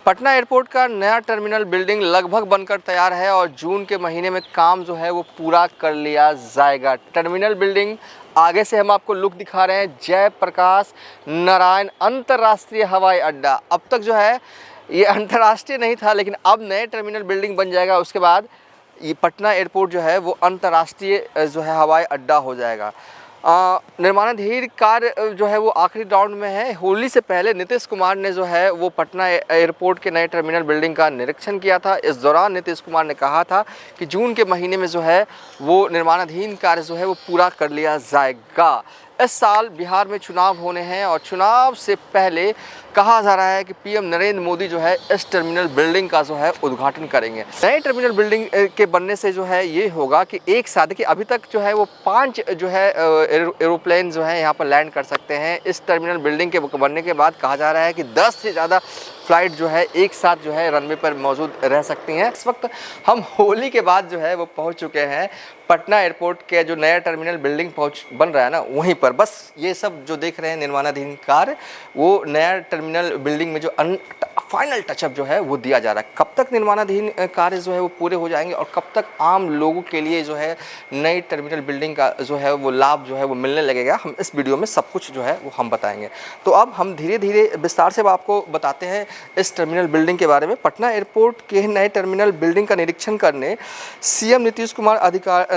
Patna airport का नया terminal building लगभग बनकर तैयार है और जून के महीने में काम जो है वो पूरा कर लिया जाएगा। टर्मिनल बिल्डिंग आगे से हम आपको लुक दिखा रहे हैं। जयप्रकाश नारायण अंतर्राष्ट्रीय हवाई अड्डा। अब तक जो है ये अंतर्राष्ट्रीय नहीं था, लेकिन अब नए टर्मिनल बिल्डिंग बन जाएगा। उसके बाद ये पटना एयरपोर्ट जो है वो अंतर्राष्ट्रीय जो है हवाई अड्डा हो जाएगा। निर्माणाधीन कार्य जो है वो आखिरी राउंड में है। होली से पहले नीतीश कुमार ने जो है वो पटना एयरपोर्ट के नए टर्मिनल बिल्डिंग का निरीक्षण किया था। इस दौरान नीतीश कुमार ने कहा था कि जून के महीने में जो है वो निर्माणाधीन कार्य जो है वो पूरा कर लिया जाएगा। इस साल बिहार में चुनाव होने हैं और चुनाव से पहले कहा जा रहा है कि पीएम नरेंद्र मोदी जो है इस टर्मिनल बिल्डिंग का जो है उद्घाटन करेंगे। नए टर्मिनल बिल्डिंग के बनने से जो है ये होगा कि एक साथ देखिए अभी तक जो है वो 5 जो है एरोप्लेन जो है यहाँ पर लैंड कर सकते हैं। इस टर्मिनल बिल्डिंग के बनने के बाद कहा जा रहा है कि 10 से ज़्यादा फ्लाइट जो है एक साथ जो है रनवे पर मौजूद रह सकती हैं। इस वक्त हम होली के बाद जो है वो पहुंच चुके हैं पटना एयरपोर्ट के जो नया टर्मिनल बिल्डिंग बन रहा है ना, वहीं पर बस ये सब जो देख रहे हैं निर्माणाधीन कार्य, वो नया टर्मिनल बिल्डिंग में जो फाइनल टचअप जो है वो दिया जा रहा है। कब तक निर्माणाधीन कार्य जो है वो पूरे हो जाएंगे और कब तक आम लोगों के लिए जो है नई टर्मिनल बिल्डिंग का जो है वो लाभ जो है वो मिलने लगेगा, हम इस वीडियो में सब कुछ जो है वो हम बताएंगे। तो अब हम धीरे धीरे विस्तार से आपको बताते हैं इस टर्मिनल बिल्डिंग के बारे में। पटना एयरपोर्ट के नए टर्मिनल बिल्डिंग का निरीक्षण करने सीएम नीतीश कुमार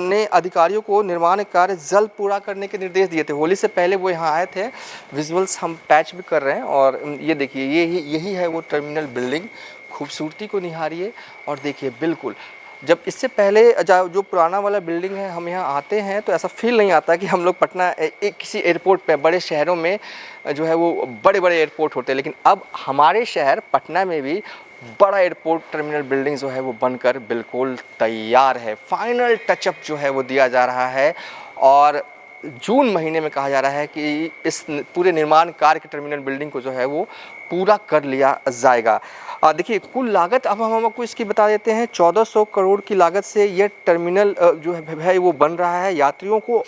ने अधिकारियों को निर्माण कार्य जल्द पूरा करने के निर्देश दिए थे। होली से पहले वो यहाँ आए थे। विजुअल्स हम पैच भी कर रहे हैं और ये देखिए यही है वो टर्मिनल बिल्डिंग। खूबसूरती को निहारिए और देखिए बिल्कुल जब इससे पहले जो पुराना वाला बिल्डिंग है हम यहाँ आते हैं तो ऐसा फील नहीं आता कि हम लोग पटना किसी एयरपोर्ट पे, बड़े शहरों में जो है वो बड़े बड़े एयरपोर्ट होते हैं, लेकिन अब हमारे शहर पटना में भी बड़ा एयरपोर्ट टर्मिनल बिल्डिंग जो है वो बनकर बिल्कुल तैयार है। फाइनल टचअप जो है वो दिया जा रहा है और जून महीने में कहा जा रहा है कि इस पूरे निर्माण कार्य के टर्मिनल बिल्डिंग को जो है वो पूरा कर लिया जाएगा। देखिए कुल लागत अब हम आपको इसकी बता देते हैं। 1400 करोड़ की लागत से यह टर्मिनल जो है वो बन रहा है। यात्रियों को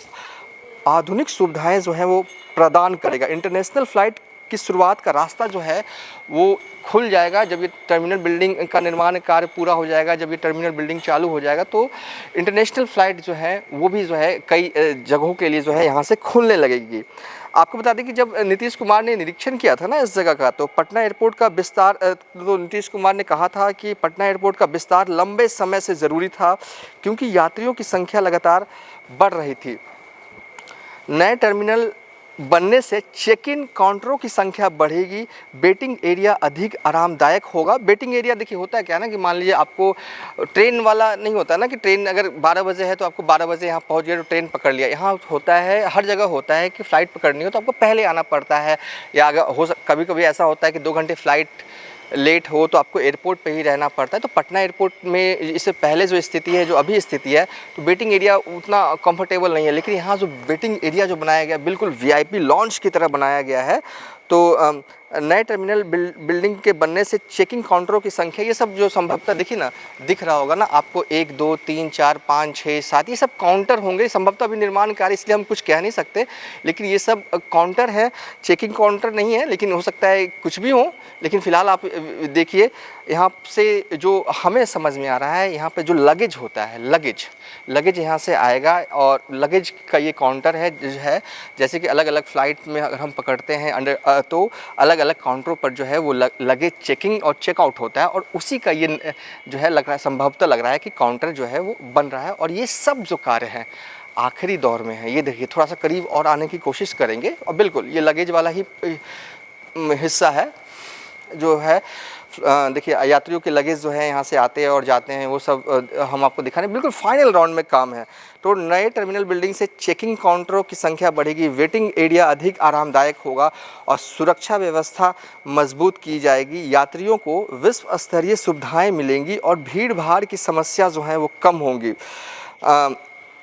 आधुनिक सुविधाएं जो है वो प्रदान करेगा। इंटरनेशनल फ़्लाइट की शुरुआत का रास्ता जो है वो खुल जाएगा जब ये टर्मिनल बिल्डिंग का निर्माण कार्य पूरा हो जाएगा। जब ये टर्मिनल बिल्डिंग चालू हो जाएगा तो इंटरनेशनल फ़्लाइट जो है वो भी जो है कई जगहों के लिए जो है यहाँ से खुलने लगेगी। आपको बता दें कि जब नीतीश कुमार ने निरीक्षण किया था ना इस जगह का, तो पटना एयरपोर्ट का विस्तार तो नीतीश कुमार ने कहा था कि पटना एयरपोर्ट का विस्तार लंबे समय से ज़रूरी था क्योंकि यात्रियों की संख्या लगातार बढ़ रही थी। नए टर्मिनल बनने से चेक इन काउंटरों की संख्या बढ़ेगी। वेटिंग एरिया अधिक आरामदायक होगा। वेटिंग एरिया देखिए होता है क्या ना कि मान लीजिए आपको ट्रेन वाला नहीं होता ना कि ट्रेन अगर 12 बजे है तो आपको 12 बजे यहाँ पहुँच गए तो ट्रेन पकड़ लिया। यहाँ होता है, हर जगह होता है कि फ़्लाइट पकड़नी हो तो आपको पहले आना पड़ता है, या अगर कभी कभी ऐसा होता है कि 2 घंटे फ़्लाइट लेट हो तो आपको एयरपोर्ट पे ही रहना पड़ता है। तो पटना एयरपोर्ट में इससे पहले जो स्थिति है, जो अभी स्थिति है, तो वेटिंग एरिया उतना कंफर्टेबल नहीं है, लेकिन यहाँ जो वेटिंग एरिया जो बनाया गया बिल्कुल वीआईपी लॉन्च की तरह बनाया गया है। तो नए टर्मिनल बिल्डिंग के बनने से चेकिंग काउंटरों की संख्या, ये सब जो संभवतः देखिए ना, दिख रहा होगा ना आपको, 1 2 3 4 5 6 7 ये सब काउंटर होंगे। संभवतः अभी निर्माण कार्य इसलिए हम कुछ कह नहीं सकते, लेकिन ये सब काउंटर है, चेकिंग काउंटर नहीं है, लेकिन हो सकता है कुछ भी हो। लेकिन फ़िलहाल आप देखिए यहाँ से जो हमें समझ में आ रहा है, यहाँ पे जो लगेज होता है, लगेज यहाँ से आएगा और लगेज का ये काउंटर है जो है, जैसे कि अलग अलग फ़्लाइट में अगर हम पकड़ते हैं तो अलग अलग काउंटरों पर जो है वो लगेज चेकिंग और चेकआउट होता है और उसी का ये जो है लग रहा है, संभवतः लग रहा है कि काउंटर जो है वो बन रहा है। और ये सब जो कार्य हैं आखिरी दौर में है। ये देखिए थोड़ा सा करीब और आने की कोशिश करेंगे और बिल्कुल ये लगेज वाला ही हिस्सा है जो है। देखिए यात्रियों के लगेज जो है यहाँ से आते हैं और जाते हैं, वो सब हम आपको दिखा रहे हैं। बिल्कुल फाइनल राउंड में काम है। तो नए टर्मिनल बिल्डिंग से चेकिंग काउंटरों की संख्या बढ़ेगी, वेटिंग एरिया अधिक आरामदायक होगा और सुरक्षा व्यवस्था मजबूत की जाएगी। यात्रियों को विश्व स्तरीय सुविधाएं मिलेंगी और भीड़ भाड़ की समस्या जो है वो कम होंगी।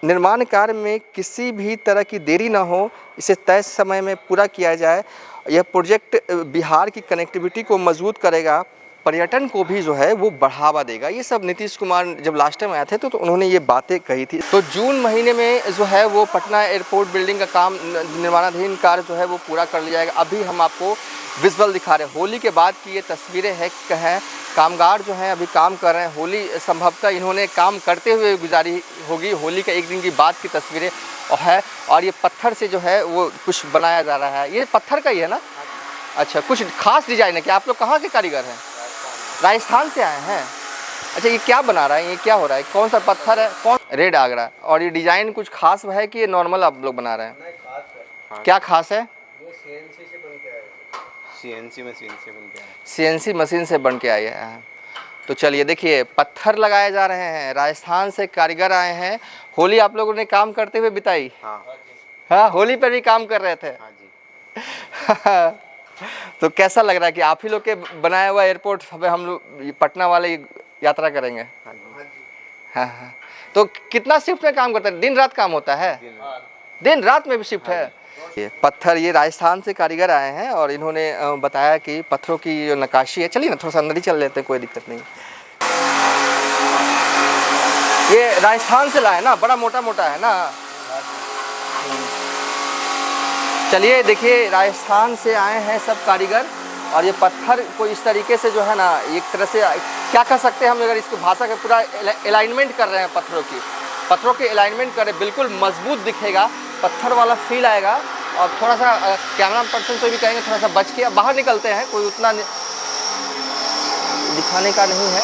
निर्माण कार्य में किसी भी तरह की देरी ना हो, इसे तय समय में पूरा किया जाए। यह प्रोजेक्ट बिहार की कनेक्टिविटी को मजबूत करेगा। पर्यटन को भी जो है वो बढ़ावा देगा। ये सब नीतीश कुमार जब लास्ट टाइम आए थे तो उन्होंने ये बातें कही थी। तो जून महीने में जो है वो पटना एयरपोर्ट बिल्डिंग का काम, निर्माणाधीन कार्य जो है वो पूरा कर लिया जाएगा। अभी हम आपको विजुअल दिखा रहे हैं, होली के बाद की ये तस्वीरें हैं। कामगार जो हैं अभी काम कर रहे हैं। होली संभवतः इन्होंने काम करते हुए गुजारी होगी। होली का एक दिन की बाद की तस्वीरें है। और ये पत्थर से जो है वो कुछ बनाया जा रहा है। ये पत्थर का ही है ना? अच्छा, कुछ खास डिजाइन है क्या? आप लोग कहाँ के कारीगर हैं? राजस्थान से आए हैं। अच्छा, ये क्या बना रहा है? ये क्या हो रहा है? कौन सा पत्थर है? कौन? रेड आगरा। और ये डिजाइन कुछ खास है कि ये नॉर्मल आप लोग बना रहे हैं? नहीं, खास है। क्या खास है? ये सीएनसी से बन के आया है। सीएनसी मशीन से बन के आया है। सीएनसी मशीन से बन के आई है। तो चलिए देखिए, पत्थर लगाए जा रहे हैं। राजस्थान से कारीगर आए हैं। होली आप लोगों ने काम करते हुए बिताई? हाँ, होली पर भी काम कर रहे थे। हाँ जी। तो कैसा लग रहा है कि आप ही लोग के बनाया हुआ एयरपोर्ट हम लोग पटना वाले यात्रा करेंगे? हाँ हाँ। तो कितना शिफ्ट में काम करते हैं? दिन रात काम होता है? दिन रात में भी शिफ्ट है। ये पत्थर, ये राजस्थान से कारीगर आए हैं और इन्होंने बताया कि पत्थरों की जो नक्काशी है। चलिए ना थोड़ा सा अंदर ही चल लेते हैं, कोई दिक्कत नहीं। ये राजस्थान से लाए ना, बड़ा मोटा मोटा है ना? चलिए देखिए, राजस्थान से आए हैं सब कारीगर और ये पत्थर को इस तरीके से जो है ना, एक तरह से क्या कह सकते हैं हम, अगर इसको भाषा के पूरा अलाइनमेंट कर रहे हैं। पत्थरों की अलाइनमेंट कर रहे, बिल्कुल मजबूत दिखेगा, पत्थर वाला फील आएगा। और थोड़ा सा कैमरा पर्सन से भी कहेंगे थोड़ा सा बच के बाहर निकलते हैं, कोई उतना दिखाने का नहीं है।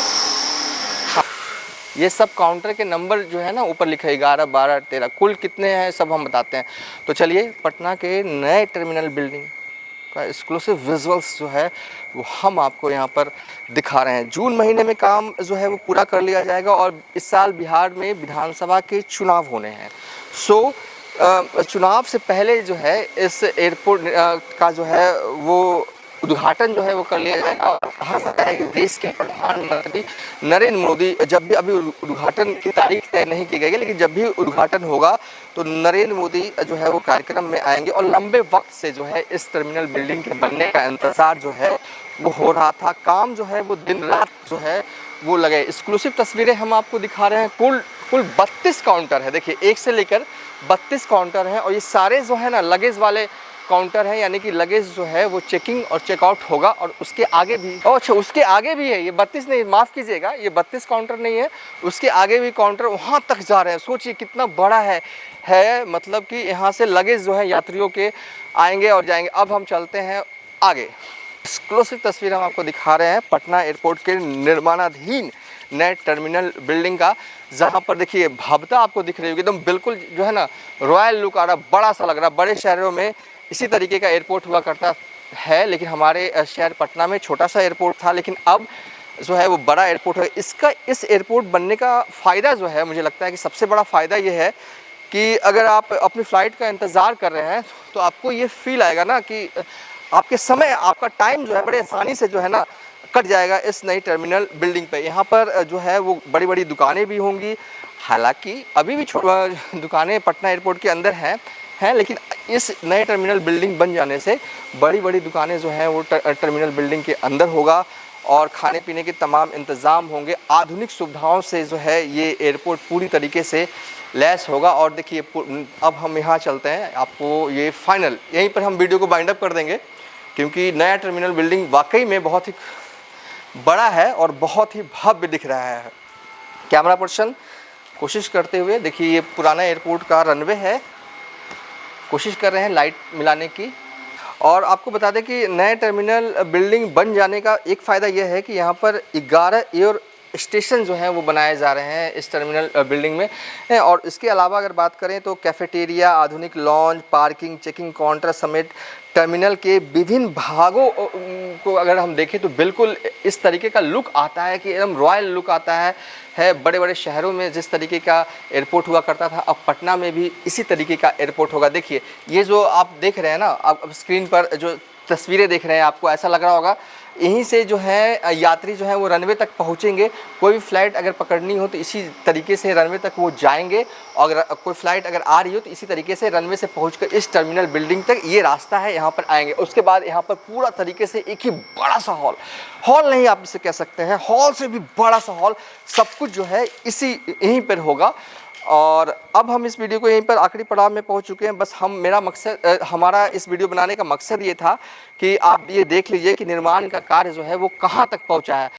ये सब काउंटर के नंबर जो है ना ऊपर लिखा है 11, 12, 13, कुल कितने हैं सब हम बताते हैं। तो चलिए, पटना के नए टर्मिनल बिल्डिंग का एक्सक्लूसिव विजुअल्स जो है वो हम आपको यहाँ पर दिखा रहे हैं। जून महीने में काम जो है वो पूरा कर लिया जाएगा और इस साल बिहार में विधानसभा के चुनाव होने हैं। चुनाव से पहले जो है इस एयरपोर्ट का जो है वो उद्घाटन जो है वो कर लिया जाएगा। और कहा जाता है कि देश के प्रधानमंत्री नरेंद्र मोदी, जब भी, अभी उद्घाटन की तारीख तय नहीं की गई है, लेकिन जब भी उद्घाटन होगा तो नरेंद्र मोदी जो है वो कार्यक्रम में आएंगे। और लंबे वक्त से जो है इस टर्मिनल बिल्डिंग के बनने का इंतजार जो है वो हो रहा था। काम जो है वो दिन रात जो है वो लगे। एक्सक्लूसिव तस्वीरें हम आपको दिखा रहे हैं। कुल 32 काउंटर है। देखिए, एक से लेकर 32 काउंटर हैं और ये सारे जो है ना लगेज वाले काउंटर है, यानी कि लगेज जो है वो चेकिंग और चेकआउट होगा। और उसके आगे भी, अच्छा उसके आगे भी है, ये 32 नहीं, माफ़ कीजिएगा, ये 32 काउंटर नहीं है, उसके आगे भी काउंटर वहाँ तक जा रहे हैं। सोचिए कितना बड़ा है मतलब कि यहाँ से लगेज जो है यात्रियों के आएंगे और जाएंगे। अब हम चलते हैं आगे। एक्सक्लूसिव तस्वीर हम आपको दिखा रहे हैं पटना एयरपोर्ट के निर्माणाधीन नए टर्मिनल बिल्डिंग का, जहाँ पर देखिए भव्यता आपको दिख रही होगी, एकदम बिल्कुल जो है ना रॉयल लुक आ रहा, बड़ा सा लग रहा। बड़े शहरों में इसी तरीके का एयरपोर्ट हुआ करता है, लेकिन हमारे शहर पटना में छोटा सा एयरपोर्ट था, लेकिन अब जो है वो बड़ा एयरपोर्ट है। इस एयरपोर्ट बनने का फ़ायदा जो है, मुझे लगता है कि सबसे बड़ा फ़ायदा ये है कि अगर आप अपनी फ़्लाइट का इंतज़ार कर रहे हैं तो आपको ये फील आएगा ना कि आपके समय, आपका टाइम जो है बड़े आसानी से जो है ना कट जाएगा इस नई टर्मिनल बिल्डिंग पे। यहाँ पर जो है वो बड़ी बड़ी दुकानें भी होंगी। हालांकि अभी भी दुकानें पटना एयरपोर्ट के अंदर हैं, लेकिन इस नए टर्मिनल बिल्डिंग बन जाने से बड़ी बड़ी दुकानें जो हैं वो टर्मिनल बिल्डिंग के अंदर होगा और खाने पीने के तमाम इंतज़ाम होंगे। आधुनिक सुविधाओं से जो है ये एयरपोर्ट पूरी तरीके से लैस होगा। और देखिए, अब हम यहाँ चलते हैं, आपको ये फाइनल यहीं पर हम वीडियो को बाइंड अप कर देंगे, क्योंकि नया टर्मिनल बिल्डिंग वाकई में बहुत ही बड़ा है और बहुत ही भव्य दिख रहा है। कैमरा पर्सन कोशिश करते हुए, देखिए ये पुराना एयरपोर्ट का रनवे है, कोशिश कर रहे हैं लाइट मिलाने की। और आपको बता दें कि नए टर्मिनल बिल्डिंग बन जाने का एक फ़ायदा यह है कि यहाँ पर 11 एयर स्टेशन जो हैं वो बनाए जा रहे हैं इस टर्मिनल बिल्डिंग में। और इसके अलावा अगर बात करें तो कैफेटेरिया, आधुनिक लॉन्ज, पार्किंग, चेकिंग काउंटर समेत टर्मिनल के विभिन्न भागों को अगर हम देखें तो बिल्कुल इस तरीके का लुक आता है कि एकदम रॉयल लुक आता है। बड़े बड़े शहरों में जिस तरीके का एयरपोर्ट हुआ करता था, अब पटना में भी इसी तरीके का एयरपोर्ट होगा। देखिए ये जो आप देख रहे हैं ना, अब स्क्रीन पर जो तस्वीरें देख रहे हैं, आपको ऐसा लग रहा होगा यहीं से जो है यात्री जो है वो रनवे तक पहुंचेंगे। कोई भी फ़्लाइट अगर पकड़नी हो तो इसी तरीके से रनवे तक वो जाएंगे, और अगर कोई फ़्लाइट अगर आ रही हो तो इसी तरीके से रनवे से पहुंचकर इस टर्मिनल बिल्डिंग तक ये रास्ता है, यहाँ पर आएंगे। उसके बाद यहाँ पर पूरा तरीके से एक ही बड़ा सा हॉल नहीं आप इसे कह सकते हैं, हॉल से भी बड़ा सा हॉल, सब कुछ जो है इसी यहीं पर होगा। और अब हम इस वीडियो को यहीं पर आखिरी पड़ाव में पहुंच चुके हैं। बस हमारा इस वीडियो बनाने का मकसद ये था कि आप ये देख लीजिए कि निर्माण का कार्य जो है वो कहां तक पहुंचा है।